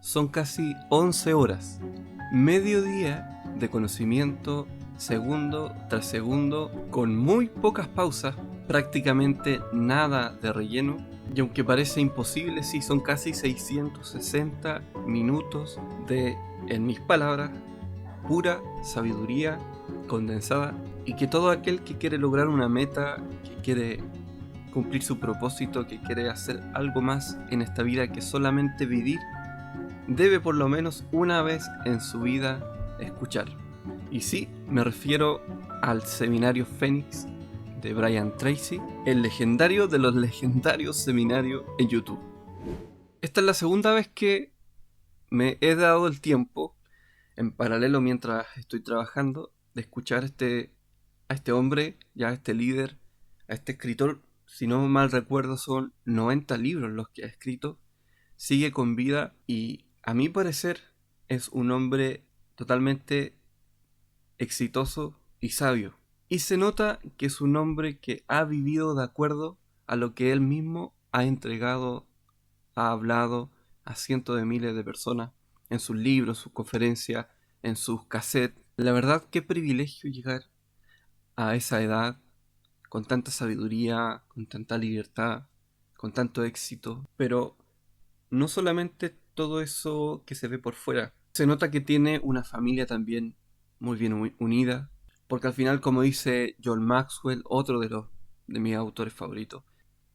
Son casi 11 horas, medio día de conocimiento, segundo tras segundo, con muy pocas pausas, prácticamente nada de relleno. Y aunque parece imposible, sí, son casi 660 minutos de, en mis palabras, pura sabiduría condensada, y que todo aquel que quiere lograr una meta, que quiere cumplir su propósito, que quiere hacer algo más en esta vida que solamente vivir, debe por lo menos una vez en su vida escuchar. Y sí, me refiero al seminario Fénix de Brian Tracy, el legendario de los legendarios seminarios en YouTube. Esta es la segunda vez que me he dado el tiempo, en paralelo mientras estoy trabajando, de escuchar a este hombre, ya a este líder, a este escritor. Si no mal recuerdo, son 90 libros los que ha escrito. Sigue con vida y, a mi parecer, es un hombre totalmente exitoso y sabio. Y se nota que es un hombre que ha vivido de acuerdo a lo que él mismo ha entregado, ha hablado a cientos de miles de personas en sus libros, sus conferencias, en sus cassettes. La verdad, qué privilegio llegar a esa edad con tanta sabiduría, con tanta libertad, con tanto éxito. Pero no solamente todo eso que se ve por fuera. Se nota que tiene una familia también muy bien unida, porque al final, como dice John Maxwell, otro de mis autores favoritos,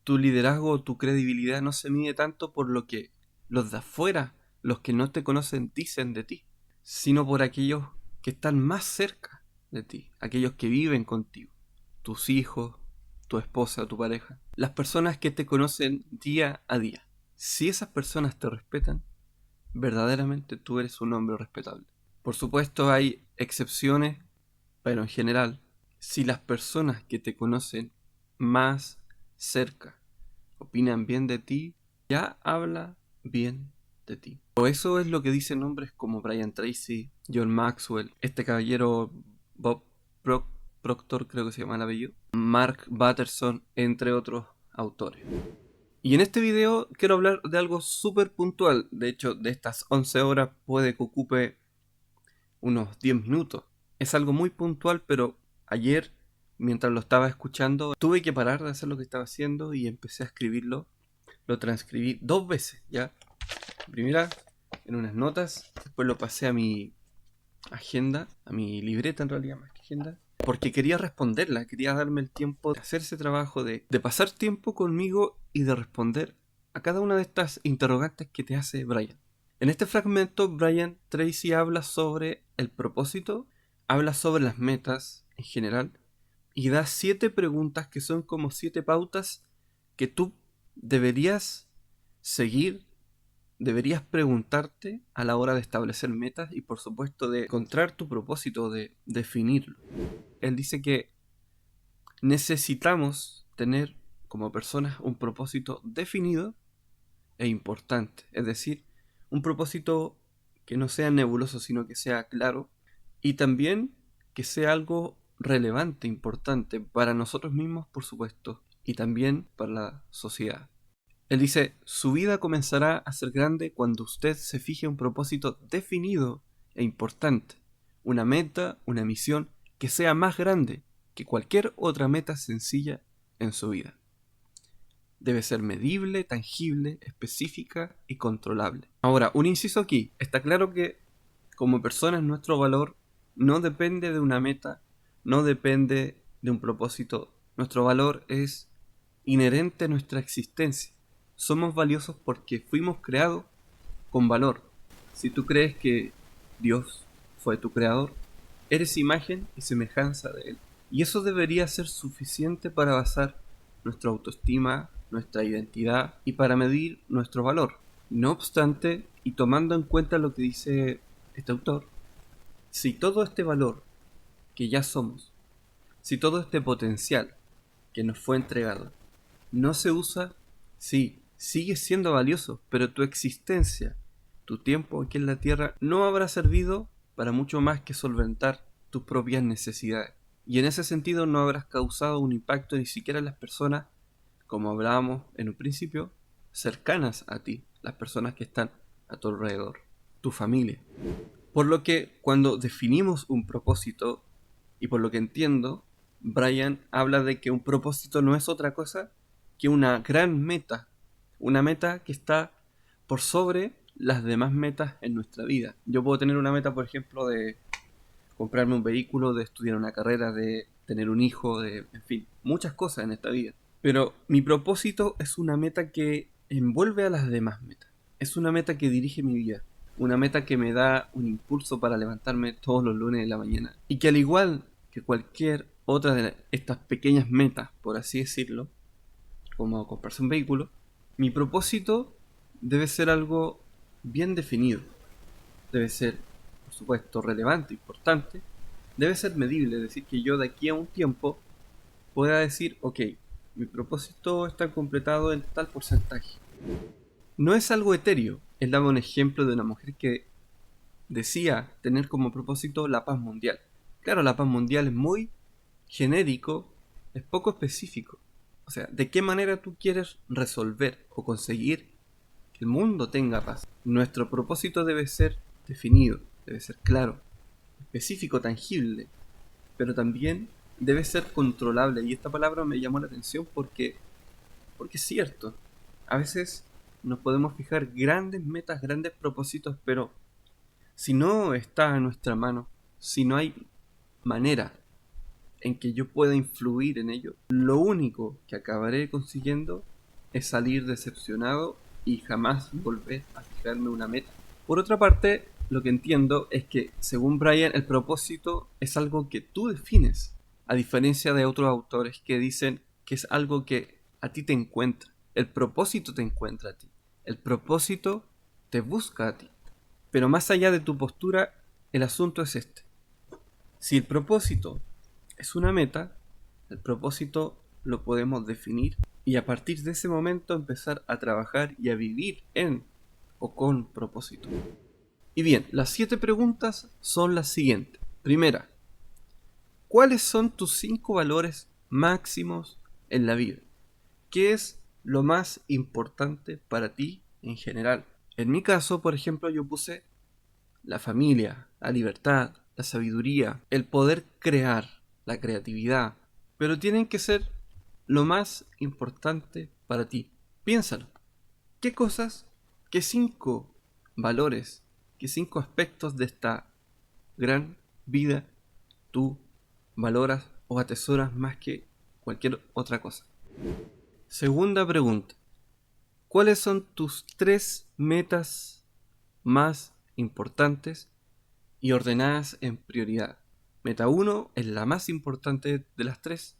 tu liderazgo, tu credibilidad no se mide tanto por lo que los de afuera, los que no te conocen, dicen de ti, sino por aquellos que están más cerca de ti, aquellos que viven contigo, tus hijos, tu esposa, tu pareja, las personas que te conocen día a día. Si esas personas te respetan, verdaderamente tú eres un hombre respetable. Por supuesto hay excepciones, pero en general, si las personas que te conocen más cerca opinan bien de ti, ya habla bien de ti. O eso es lo que dicen hombres como Brian Tracy, John Maxwell, este caballero Bob Proctor, creo que se llama el apellido, Mark Batterson, entre otros autores. Y en este video quiero hablar de algo súper puntual. De hecho, de estas 11 horas puede que ocupe unos 10 minutos. Es algo muy puntual, pero ayer, mientras lo estaba escuchando, tuve que parar de hacer lo que estaba haciendo y empecé a escribirlo. Lo transcribí 2 veces, ¿ya? Primera en unas notas, después lo pasé a mi agenda, a mi libreta en realidad, más que agenda, porque quería responderla, quería darme el tiempo de hacer ese trabajo, de pasar tiempo conmigo y de responder a cada una de estas interrogantes que te hace Brian. En este fragmento, Brian Tracy habla sobre el propósito, habla sobre las metas en general y da 7 preguntas que son como 7 pautas que tú deberías seguir, deberías preguntarte a la hora de establecer metas y, por supuesto, de encontrar tu propósito, de definirlo. Él dice que necesitamos tener como personas un propósito definido e importante, es decir, un propósito que no sea nebuloso, sino que sea claro, y también que sea algo relevante, importante para nosotros mismos, por supuesto, y también para la sociedad. Él dice, su vida comenzará a ser grande cuando usted se fije un propósito definido e importante, una meta, una misión que sea más grande que cualquier otra meta sencilla en su vida. Debe ser medible, tangible, específica y controlable. Ahora, un inciso aquí. Está claro que como personas nuestro valor no depende de una meta, no depende de un propósito. Nuestro valor es inherente a nuestra existencia. Somos valiosos porque fuimos creados con valor. Si tú crees que Dios fue tu creador, eres imagen y semejanza de Él. Y eso debería ser suficiente para basar nuestra autoestima, nuestra identidad y para medir nuestro valor. No obstante, y tomando en cuenta lo que dice este autor, si todo este valor que ya somos, si todo este potencial que nos fue entregado no se usa, sí, sigue siendo valioso, pero tu existencia, tu tiempo aquí en la Tierra no habrá servido para mucho más que solventar tus propias necesidades. Y en ese sentido no habrás causado un impacto ni siquiera en las personas, como hablábamos en un principio, cercanas a ti, las personas que están a tu alrededor, tu familia. Por lo que cuando definimos un propósito, y por lo que entiendo, Brian habla de que un propósito no es otra cosa que una gran meta, una meta que está por sobre las demás metas en nuestra vida. Yo puedo tener una meta, por ejemplo, de comprarme un vehículo, de estudiar una carrera, de tener un hijo, en fin, muchas cosas en esta vida. Pero mi propósito es una meta que envuelve a las demás metas. Es una meta que dirige mi vida. Una meta que me da un impulso para levantarme todos los lunes de la mañana. Y que al igual que cualquier otra de estas pequeñas metas, por así decirlo, como comprarse un vehículo, mi propósito debe ser algo bien definido. Debe ser, por supuesto, relevante, importante. Debe ser medible, es decir, que yo de aquí a un tiempo pueda decir, ok, mi propósito está completado en tal porcentaje. No es algo etéreo. Él daba un ejemplo de una mujer que decía tener como propósito la paz mundial. Claro, la paz mundial es muy genérico, es poco específico. O sea, ¿de qué manera tú quieres resolver o conseguir que el mundo tenga paz? Nuestro propósito debe ser definido, debe ser claro, específico, tangible, pero también debe ser controlable. Y esta palabra me llamó la atención porque es cierto. A veces nos podemos fijar grandes metas, grandes propósitos, pero si no está en nuestra mano, si no hay manera en que yo pueda influir en ello, lo único que acabaré consiguiendo es salir decepcionado y jamás volver a fijarme una meta. Por otra parte, lo que entiendo es que, según Brian, el propósito es algo que tú defines, a diferencia de otros autores que dicen que es algo que a ti te encuentra. El propósito te encuentra a ti. El propósito te busca a ti. Pero más allá de tu postura, el asunto es este. Si el propósito es una meta, el propósito lo podemos definir y a partir de ese momento empezar a trabajar y a vivir en o con propósito. Y bien, las 7 preguntas son las siguientes. Primera, ¿cuáles son tus 5 valores máximos en la vida? ¿Qué es lo más importante para ti en general? En mi caso, por ejemplo, yo puse la familia, la libertad, la sabiduría, el poder crear, la creatividad, pero tienen que ser lo más importante para ti. Piénsalo. ¿Qué cosas, qué 5 valores, qué 5 aspectos de esta gran vida tú valoras o atesoras más que cualquier otra cosa? Segunda pregunta. ¿Cuáles son tus 3 metas más importantes y ordenadas en prioridad? Meta 1 es la más importante de las 3.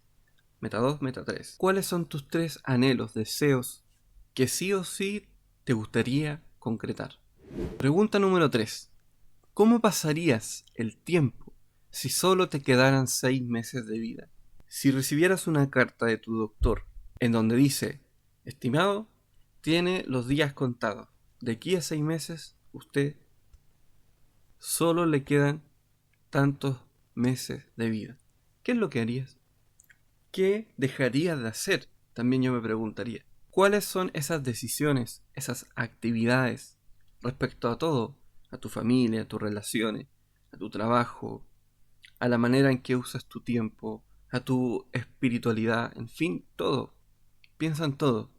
Meta 2, meta 3. ¿Cuáles son tus 3 anhelos, deseos que sí o sí te gustaría concretar? Pregunta número 3. ¿Cómo pasarías el tiempo si solo te quedaran 6 meses de vida? Si recibieras una carta de tu doctor en donde dice, estimado, tiene los días contados. De aquí a 6 meses, usted solo le quedan tantos meses de vida. ¿Qué es lo que harías? ¿Qué dejarías de hacer? También yo me preguntaría. ¿Cuáles son esas decisiones, esas actividades respecto a todo? A tu familia, a tus relaciones, a tu trabajo, a la manera en que usas tu tiempo, a tu espiritualidad, en fin, todo. Piensa en todo.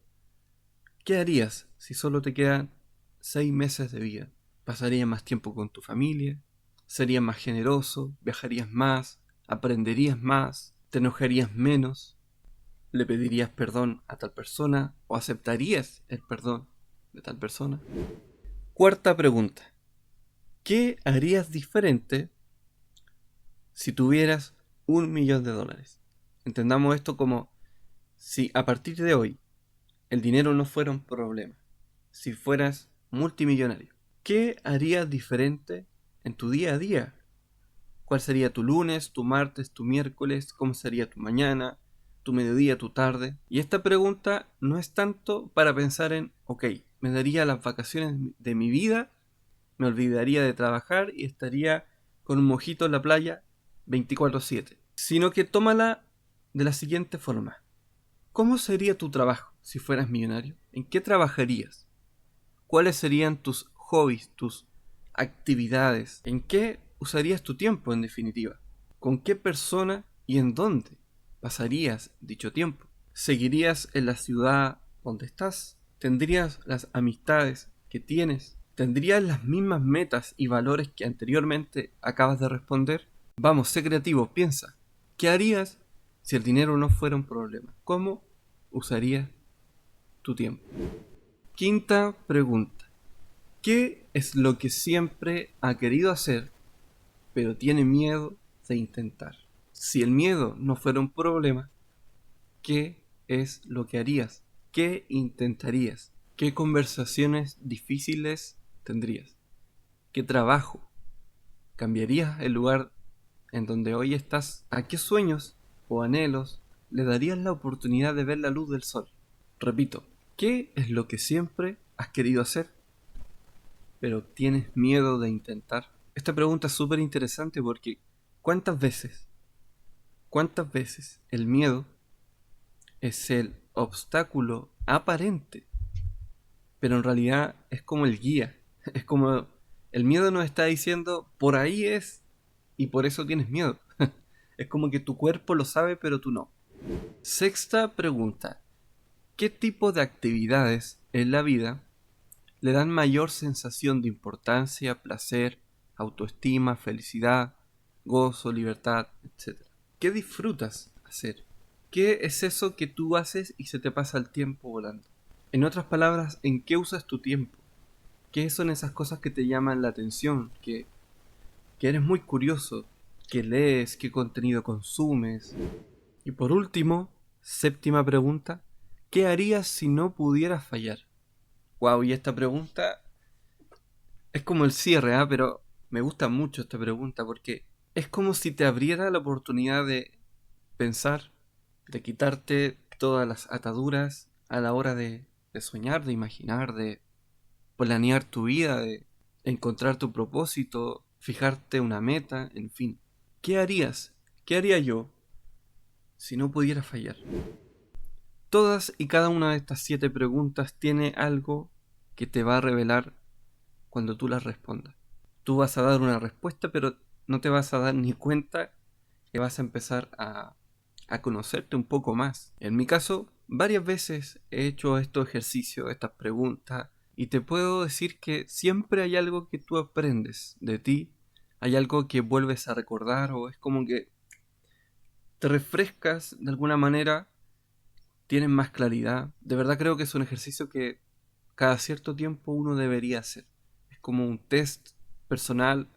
¿Qué harías si solo te quedan 6 meses de vida? ¿Pasarías más tiempo con tu familia? ¿Serías más generoso? ¿Viajarías más? ¿Aprenderías más? ¿Te enojarías menos? ¿Le pedirías perdón a tal persona? ¿O aceptarías el perdón de tal persona? Cuarta pregunta. ¿Qué harías diferente si tuvieras $1.000.000? Entendamos esto como si a partir de hoy el dinero no fuera un problema. Si fueras multimillonario, ¿qué harías diferente en tu día a día? ¿Cuál sería tu lunes, tu martes, tu miércoles? ¿Cómo sería tu mañana, tu mediodía, tu tarde? Y esta pregunta no es tanto para pensar en, ok, me daría las vacaciones de mi vida, me olvidaría de trabajar y estaría con un mojito en la playa 24/7. Sino que tómala de la siguiente forma. ¿Cómo sería tu trabajo si fueras millonario? ¿En qué trabajarías? ¿Cuáles serían tus hobbies, tus actividades. ¿En qué usarías tu tiempo en definitiva? ¿Con qué persona y en dónde pasarías dicho tiempo? ¿Seguirías en la ciudad donde estás? ¿Tendrías las amistades que tienes? ¿Tendrías las mismas metas y valores que anteriormente acabas de responder? Vamos, sé creativo, piensa. ¿Qué harías si el dinero no fuera un problema? ¿Cómo usarías tu tiempo? Quinta pregunta. ¿Qué es lo que siempre ha querido hacer, pero tiene miedo de intentar? Si el miedo no fuera un problema, ¿qué es lo que harías? ¿Qué intentarías? ¿Qué conversaciones difíciles tendrías? ¿Qué trabajo? ¿Cambiarías el lugar en donde hoy estás? ¿A qué sueños o anhelos le darías la oportunidad de ver la luz del sol? Repito, ¿qué es lo que siempre has querido hacer, pero tienes miedo de intentar? Esta pregunta es súper interesante porque ¿cuántas veces el miedo es el obstáculo aparente, pero en realidad es como el guía? Es como el miedo nos está diciendo, por ahí es, y por eso tienes miedo. Es como que tu cuerpo lo sabe, pero tú no. Sexta pregunta. ¿Qué tipo de actividades en la vida le dan mayor sensación de importancia, placer, autoestima, felicidad, gozo, libertad, etcétera? ¿Qué disfrutas hacer? ¿Qué es eso que tú haces y se te pasa el tiempo volando? En otras palabras, ¿en qué usas tu tiempo? ¿Qué son esas cosas que te llaman la atención? Que eres muy curioso, que lees, qué contenido consumes. Y por último, séptima pregunta, ¿qué harías si no pudieras fallar? Wow, y esta pregunta es como el cierre, pero me gusta mucho esta pregunta porque es como si te abriera la oportunidad de pensar, de quitarte todas las ataduras a la hora de soñar, de imaginar, de planear tu vida, de encontrar tu propósito, fijarte una meta, en fin. ¿Qué harías? ¿Qué haría yo si no pudiera fallar? Todas y cada una de estas 7 preguntas tiene algo que te va a revelar cuando tú las respondas. Tú vas a dar una respuesta, pero no te vas a dar ni cuenta que vas a empezar a conocerte un poco más. En mi caso, varias veces he hecho estos ejercicios, estas preguntas, y te puedo decir que siempre hay algo que tú aprendes de ti, hay algo que vuelves a recordar, o es como que te refrescas de alguna manera, tienes más claridad. De verdad creo que es un ejercicio que cada cierto tiempo uno debería hacer. Es como un test personal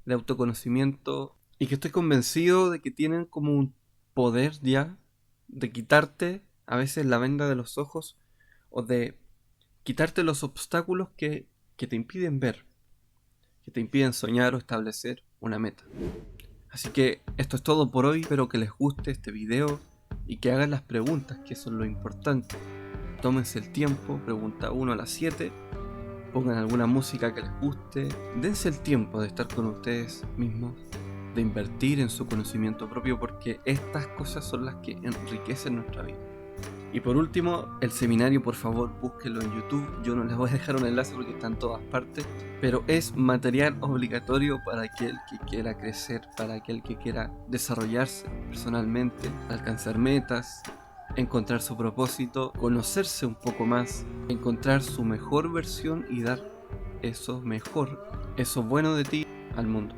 de autoconocimiento y que estoy convencido de que tienen como un poder ya de quitarte a veces la venda de los ojos o de quitarte los obstáculos que te impiden ver, que te impiden soñar o establecer una meta. Así que esto es todo por hoy, espero que les guste este video y que hagan las preguntas, que eso es lo importante. Tómense el tiempo, pregunta 1 a las 7, pongan alguna música que les guste, dense el tiempo de estar con ustedes mismos, de invertir en su conocimiento propio, porque estas cosas son las que enriquecen nuestra vida. Y por último, el seminario, por favor, búsquenlo en YouTube. Yo no les voy a dejar un enlace porque está en todas partes, pero es material obligatorio para aquel que quiera crecer, para aquel que quiera desarrollarse personalmente, alcanzar metas, encontrar su propósito, conocerse un poco más, encontrar su mejor versión y dar eso mejor, eso bueno de ti al mundo.